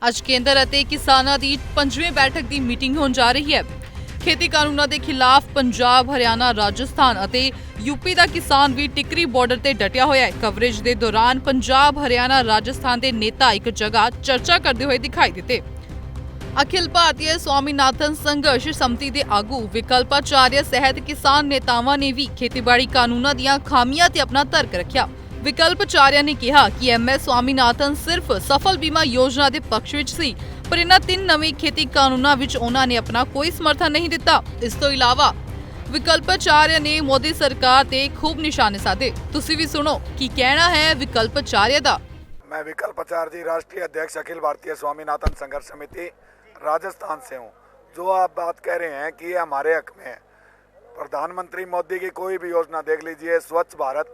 ਅੱਜ ਕੇਂਦਰ ਅਤੇ ਕਿਸਾਨਾਂ ਦੀ 5ਵੀਂ ਬੈਠਕ ਦੀ ਮੀਟਿੰਗ ਹੋਣ ਜਾ ਰਹੀ ਹੈ। ਖੇਤੀ ਕਾਨੂੰਨਾਂ ਦੇ ਖਿਲਾਫ ਪੰਜਾਬ, ਹਰਿਆਣਾ, ਰਾਜਸਥਾਨ ਅਤੇ यूपी ਦਾ ਕਿਸਾਨ ਵੀ ਟਿਕਰੀ ਬਾਰਡਰ ਤੇ ਡਟਿਆ ਹੋਇਆ ਹੈ। ਕਵਰੇਜ ਦੇ ਦੌਰਾਨ ਪੰਜਾਬ, ਹਰਿਆਣਾ, ਰਾਜਸਥਾਨ ਦੇ ਨੇਤਾ ਇੱਕ ਜਗ੍ਹਾ ਚਰਚਾ ਕਰਦੇ ਹੋਏ ਦਿਖਾਈ ਦਿੱਤੇ। अखिल भारतीय स्वामीनाथन संघर्ष समिति के आगू विकल्पाचार्य सहित किसान नेतावां ने भी खेतीबाड़ी कानूनों दीयां खामियां ते अपना तर्क रखा। विकल्पाचार्य ने कहा कि MS स्वामीनाथन सिर्फ सफल बीमा योजना के पक्ष विच सी, पर इन्हां 3 नवे खेती कानूनों विच उन्हां ने अपना कोई समर्थन नहीं दिता। इस तो इलावा विकल्पाचार्य ने मोदी सरकार ते खूब निशाने साधे। तुसीं भी सुनो की कहना है विकल्पाचार्य दा। मैं विकल्पाचार्य जी, राष्ट्रीय अध्यक्ष अखिल भारतीय स्वामीनाथन संघर्ष समिति राजस्थान से हूँ। जो आप बात कह रहे हैं कि ये हमारे हक में है। प्रधानमंत्री मोदी की कोई भी योजना देख लीजिए, स्वच्छ भारत,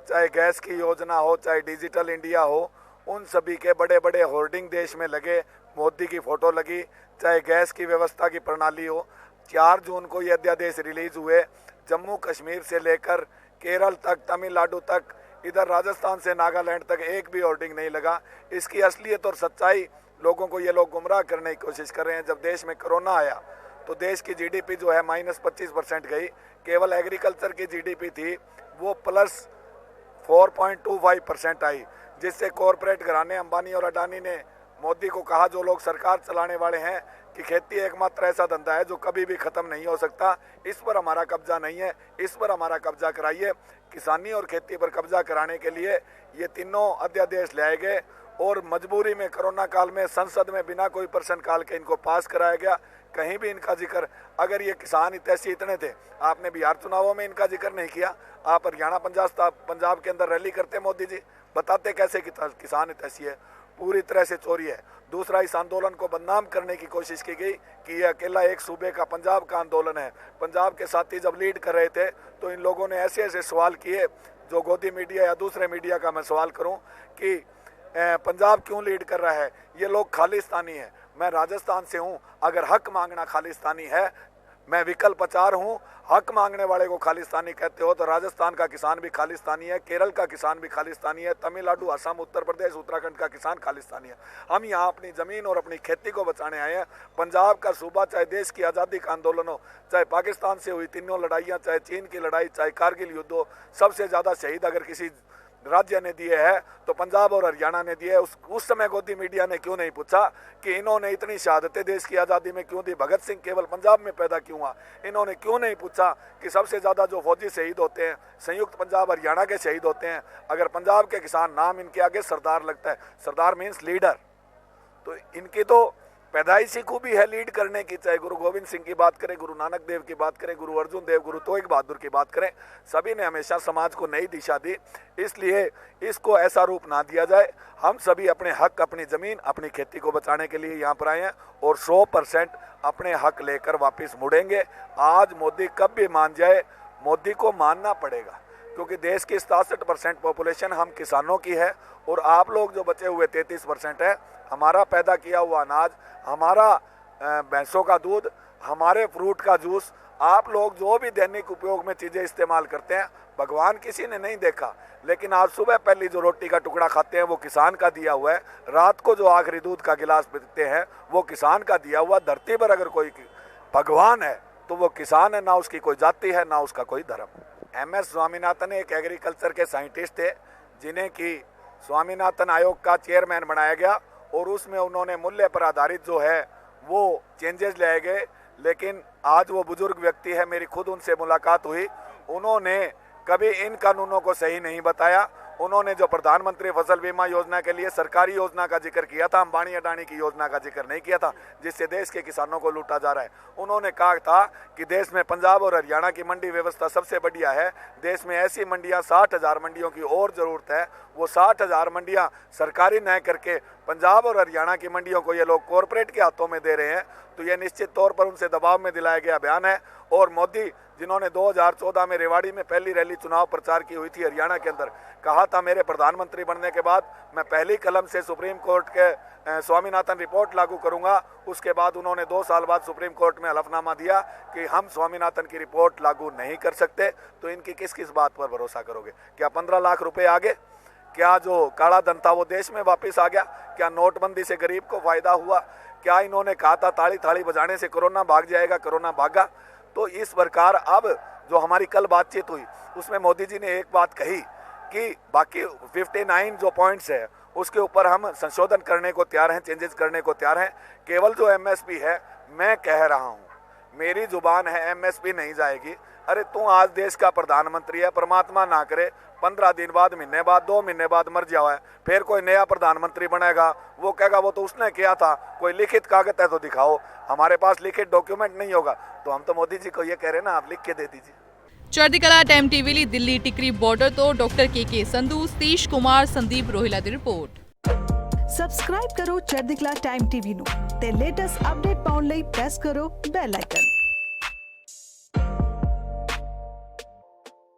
चाहे गैस की योजना हो, चाहे डिजिटल इंडिया हो, उन सभी के बड़े बड़े होर्डिंग देश में लगे, मोदी की फ़ोटो लगी। चाहे गैस की व्यवस्था की प्रणाली हो, 4 जून को ये अध्यादेश रिलीज़ हुए। जम्मू कश्मीर से लेकर केरल तक, तमिलनाडु तक, इधर राजस्थान से नागालैंड तक एक भी होर्डिंग नहीं लगा। इसकी असलियत और सच्चाई लोगों को ये लोग गुमराह करने की कोशिश कर रहे हैं। जब देश में कोरोना आया तो देश की GDP जो है -25% गई। केवल एग्रीकल्चर की GDP थी वो +4.25% आई, जिससे कॉरपोरेट घराने अंबानी और अडानी ने मोदी को कहा, जो लोग सरकार चलाने वाले हैं, कि खेती एकमात्र ऐसा धंधा है जो कभी भी ख़त्म नहीं हो सकता, इस पर हमारा कब्जा नहीं है, इस पर हमारा कब्जा कराइए। किसानी और खेती पर कब्जा कराने के लिए ये तीनों अध्यादेश लाए गए और मजबूरी में कोरोना काल में संसद में बिना कोई प्रश्नकाल के इनको पास कराया गया। कहीं भी इनका जिक्र, अगर ये किसान हितैषी इतने थे, आपने बिहार चुनावों में इनका जिक्र नहीं किया। आप हरियाणा पंजाब के अंदर रैली करते मोदी जी, बताते कैसे किसान हितैषी है। पूरी तरह से चोरी है। दूसरा, इस आंदोलन को बदनाम करने की कोशिश की गई कि यह अकेला एक सूबे का, पंजाब का आंदोलन है। पंजाब के साथी जब लीड कर रहे थे तो इन लोगों ने ऐसे ऐसे सवाल किए, जो गोदी मीडिया या दूसरे मीडिया का मैं सवाल करूं कि पंजाब क्यों लीड कर रहा है, ये लोग खालिस्तानी है। मैं राजस्थान से हूँ। अगर हक मांगना खालिस्तानी है, मैं विकल्पाचार्य हूँ। हक मांगने वाले को खालिस्तानी कहते हो तो राजस्थान का किसान भी खालिस्तानी है, केरल का किसान भी खालिस्तानी है, तमिलनाडु, असम, उत्तर प्रदेश, उत्तराखंड का किसान खालिस्तानी है। हम यहाँ अपनी ज़मीन और अपनी खेती को बचाने आए हैं। पंजाब का सूबा, चाहे देश की आज़ादी का आंदोलन हो, चाहे पाकिस्तान से हुई तीनों लड़ाइयाँ, चाहे चीन की लड़ाई, चाहे कारगिल युद्ध हो, सबसे ज़्यादा शहीद अगर किसी राज्य ने दिए हैं तो पंजाब और हरियाणा ने दिए है। उस समय गोदी मीडिया ने क्यों नहीं पूछा कि इन्होंने इतनी शहादतें देश की आज़ादी में क्यों दी, भगत सिंह केवल पंजाब में पैदा क्यों हुआ। इन्होंने क्यों नहीं पूछा कि सबसे ज़्यादा जो फौजी शहीद होते हैं संयुक्त पंजाब हरियाणा के शहीद होते हैं। अगर पंजाब के किसान, नाम इनके आगे सरदार लगता है, सरदार मीन्स लीडर, तो इनकी तो पैदाइशी खूबी है लीड करने की। चाहे गुरु गोविंद सिंह की बात करें, गुरु नानक देव की बात करें, गुरु अर्जुन देव, गुरु तेग बहादुर की बात करें, सभी ने हमेशा समाज को नई दिशा दी। इसलिए इसको ऐसा रूप ना दिया जाए। हम सभी अपने हक, अपनी ज़मीन, अपनी खेती को बचाने के लिए यहाँ पर आए हैं और 100% अपने हक लेकर वापस मुड़ेंगे। आज मोदी कब भी मान जाए, मोदी को मानना पड़ेगा, क्योंकि देश की 67% पॉपुलेशन हम किसानों की है और आप लोग जो बचे हुए 33% है, हमारा पैदा किया हुआ अनाज, हमारा भैंसों का दूध, हमारे फ्रूट का जूस, आप लोग जो भी दैनिक उपयोग में चीज़ें इस्तेमाल करते हैं, भगवान किसी ने नहीं देखा, लेकिन आज सुबह पहली जो रोटी का टुकड़ा खाते हैं वो किसान का दिया हुआ है। रात को जो आखिरी दूध का गिलास पीते हैं वो किसान का दिया हुआ। धरती पर अगर कोई भगवान है तो वो किसान है, ना उसकी कोई जाति है, ना उसका कोई धर्म। MS स्वामीनाथन एक एग्रीकल्चर के साइंटिस्ट थे, जिन्हें कि स्वामीनाथन आयोग का चेयरमैन बनाया गया और उसमें उन्होंने मूल्य पर आधारित जो है वो चेंजेस लाए गए। लेकिन आज वो बुजुर्ग व्यक्ति है, मेरी खुद उनसे मुलाकात हुई, उन्होंने कभी इन कानूनों को सही नहीं बताया। उन्होंने जो प्रधानमंत्री फसल बीमा योजना के लिए सरकारी योजना का जिक्र किया था, अंबानी अडानी की योजना का जिक्र नहीं किया था, जिससे देश के किसानों को लूटा जा रहा है। उन्होंने कहा था कि देश में पंजाब और हरियाणा की मंडी व्यवस्था सबसे बढ़िया है। देश में ऐसी मंडियां, 60,000 मंडियों की और ज़रूरत है। वो 60,000 मंडियां सरकारी न करके पंजाब और हरियाणा की मंडियों को ये लोग कॉरपोरेट के हाथों में दे रहे हैं। तो ये निश्चित तौर पर उनसे दबाव में दिलाया गया बयान है। और मोदी, जिन्होंने 2014 में रेवाड़ी में पहली रैली चुनाव प्रचार की हुई थी हरियाणा के अंदर, कहा था मेरे प्रधानमंत्री बनने के बाद मैं पहली कलम से सुप्रीम कोर्ट के स्वामीनाथन रिपोर्ट लागू करूंगा। उसके बाद उन्होंने 2 साल बाद सुप्रीम कोर्ट में हलफनामा दिया कि हम स्वामीनाथन की रिपोर्ट लागू नहीं कर सकते। तो इनकी किस किस बात पर भरोसा करोगे? क्या 15 लाख रुपए आगे? क्या जो काला धन था वो देश में वापस आ गया? क्या नोटबंदी से गरीब को फायदा हुआ? क्या इन्होंने कहा था ताली थाली बजाने से कोरोना भाग जाएगा, कोरोना भागा? तो इस प्रकार अब जो हमारी कल बातचीत हुई उसमें मोदी जी ने एक बात कही कि बाकी 59 जो पॉइंट्स है उसके ऊपर हम संशोधन करने को तैयार हैं, चेंजेस करने को तैयार हैं। केवल जो एमएसपी है, मैं कह रहा हूँ, मेरी जुबान है, एमएसपी नहीं जाएगी। अरे तू आज देश का प्रधानमंत्री है, परमात्मा ना करे 15 दिन बाद, महीने बाद, 2 महीने बाद मर जाओ है, फिर कोई नया प्रधानमंत्री बनेगा, वो कहेगा वो तो उसने किया था, कोई लिखित कागज है तो दिखाओ। हमारे पास लिखित डॉक्यूमेंट नहीं होगा तो हम तो मोदी जी को ये कह रहे हैं ना, आप लिख के दे दीजिए। ਚੜ੍ਹਦੀ ਕਲਾ ਟਾਈਮ ਟੀਵੀ ਲਈ ਦਿੱਲੀ ਟਿਕਰੀ ਬਾਰਡਰ ਤੋਂ ਡਾਕਟਰ ਕੇ ਸੰਧੂ, ਸਤੀਸ਼ ਕੁਮਾਰ, ਸੰਦੀਪ ਰੋਹਿਲਾ ਦੀ ਰਿਪੋਰਟ। ਸਬਸਕ੍ਰਾਈਬ ਕਰੋ ਚੜ੍ਹਦੀ ਕਲਾ ਟਾਈਮ ਟੀਵੀ ਨੂੰ ਤੇ ਲੇਟੈਸਟ ਅਪਡੇਟ ਪਾਉਣ ਲਈ ਪ੍ਰੈਸ ਕਰੋ ਬੈਲ ਆਈਕਨ।